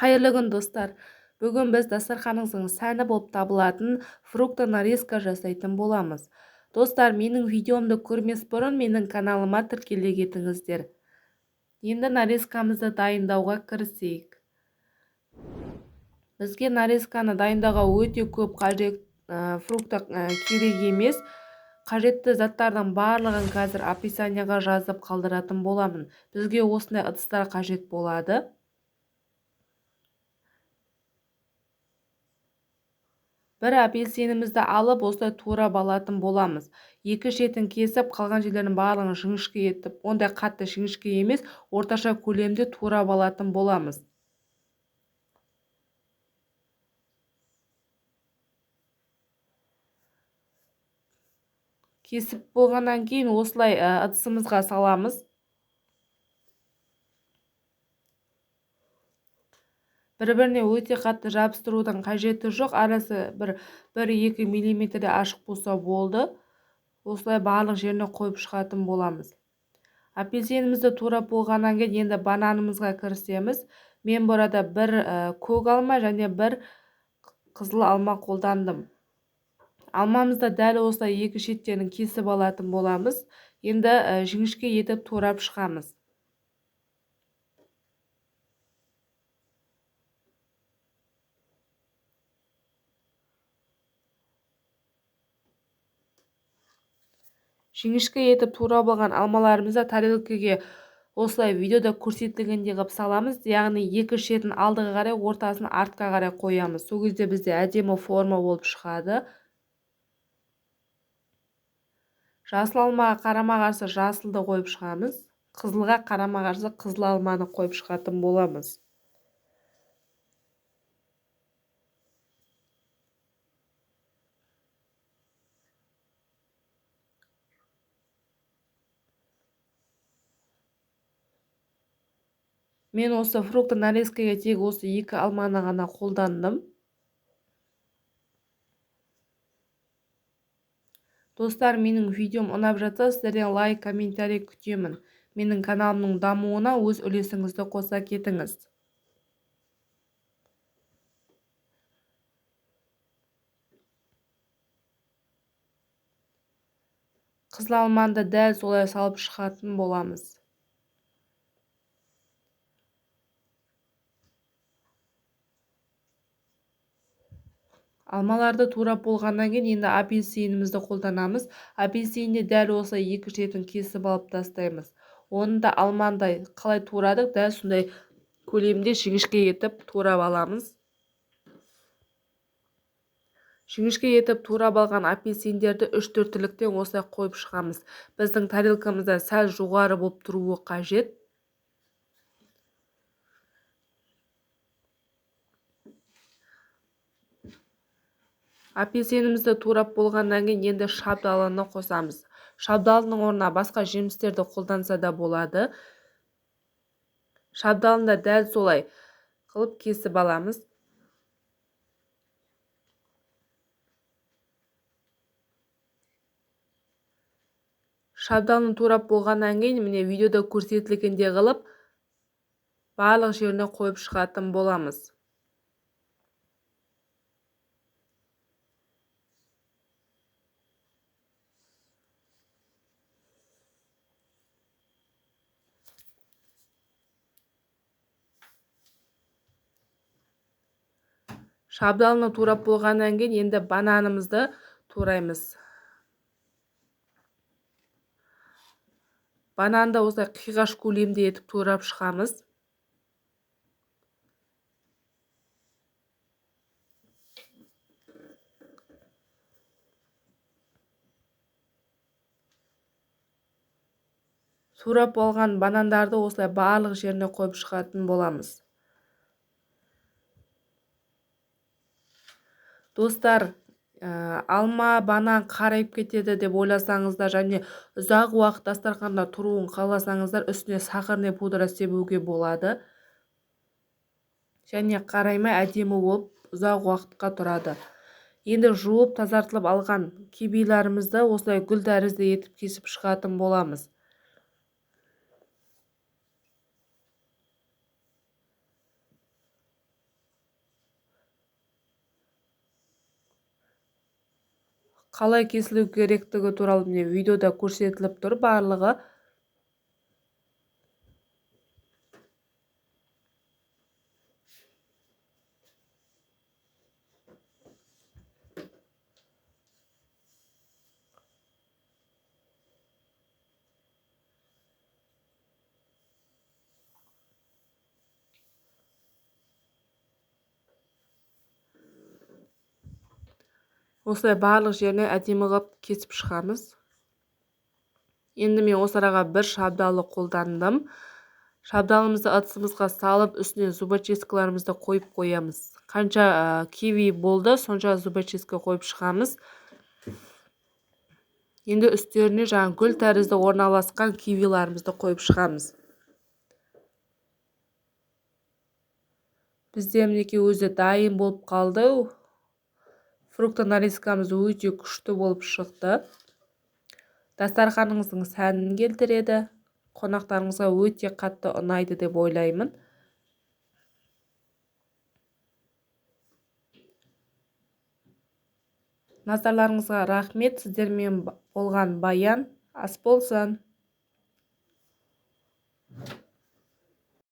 Қайырлы күн достар. Бүгін біз дастарханыңыздың сәні болып табылатын фрукты нарезка жасайтын боламыз. Достар, менің видеомды көрмес бұрын менің каналыма тіркеле кетіңіздер. Енді нарезкамызды дайындауға кірісейік. Бізге нарезканы дайындауға өте көп фрукты керек емес. Қажетті заттардың барлығын қазір описанияға жазып қалдыратын боламын. Бізге осындай ыдыстар қажет болады. Бір апельсинімізді алып, осылай турап алатын боламыз. Екі шетін кесіп, қалған жерлерінің барлығын жіңішке етіп, ондай қатты жіңішке емес, орташа көлемде турап алатын боламыз. Кесіп болғаннан кейін осылай ыдысымызға саламыз. Бір-біріне өте қатты жабыстырудың қажеті жоқ. Арасы 1-2 мм ашық болса болды. Осылай барлық жеріне қойып шығатын боламыз. Апельсинімізді турап болғаннан кейін енді бананымызға кірісеміз. Мен burada бір көк алма және бір қызыл алма қолдандым. Алмамызды дәл осылай екі шеттерін кесіп алатын боламыз. Енді жіңішке етіп турап шығамыз. Жіңішке етіп турап алған алмаларымызды тарелкаге осылай видеода көрсетілгендей қылып саламыз. Яғни екі шетін алдыға қарай, ортасын артқа қарай қоямыз. Сол кезде бізде әдемі форма болып шығады. Жасыл алмаға қарама-қарсы жасылды қойып шығамыз. Қызылға қарама-қарсы қызыл алманы қойып шығатын боламыз. Мен осы фрукты нарезкаға тек осы екі алманы ғана қолдандым. Достар, менің видеом ұнап жатса, сіздерден лайк, комментарий күтемін. Менің каналымның дамуына өз үлесіңізді қоса кетіңіз. Қызыл алманы дәл солай салып шығатын боламыз. Алмаларды турап болғаннан кейін енді апельсинімізді қолданамыз. Апельсинді дәл осы екі шетін кесіп алып тастаймыз. Оны да алмандай қалай турадық, дәл сондай көлемде жіңішке етіп турап аламыз. Жіңішке етіп турап алған апельсиндерді 3-4 тіліктен осылай қойып шығамыз. Біздің тарелкамызда сәл жоғары болып тұруы қажет. Апельсинімізді турап болғаннан кейін енді шабдалыны қосамыз. Шабдалының орнына басқа жемістерді қолданса да болады. Шабдалын да дәл солай қылып кесіп аламыз. Шабдалын турап болғаннан кейін міне видеода көрсетілгендей қылып барлық жеріне қойып шығатын боламыз. Шабдалыны турап болғаннан кейін енді бананымызды тураймыз. Бананды осылай қиғаш көлемде етіп турап шығамыз. Турап болған банандарды осылай барлық жеріне қойып шығатын боламыз. Достар, алма, банан қарайып кетеді деп ойласаңыздар және ұзақ уақыт дастарханда тұруын қаласаңыздар, үстіне сахарный пудра себуге болады. Және қараймай әдемі болып ұзақ уақытқа тұрады. Енді жуып тазартылып алған кивиларымызды осылай гүл тәрізді етіп кесіп шығатын боламыз. қалай кесілу керектігі туралы міне видеода көрсетіліп тұр барлығы. Осылай барлық жеріне әдемі қылып кесіп шығамыз. Енді мен осы араға бір шабдалы қолдандым. Шабдалымызды ыдысымызға салып, үстіне зубочисткаларымызды қойып қоямыз. Қанша киви болды, сонша зубочистка қойып шығамыз. Енді үстеріне жаңа гүл тәрізді орналасқан кивиларымызды қойып шығамыз. Бізде мінекей өзі дайын болып қалды. Фрукты нарезкамыз өте күшті болып шықты. Дастарханыңыздың сәнін келтіреді. Қонақтарыңызға өте қатты ұнайды деп ойлаймын. Назарларыңызға рахмет. Сіздермен болған Баян. Ас болсын.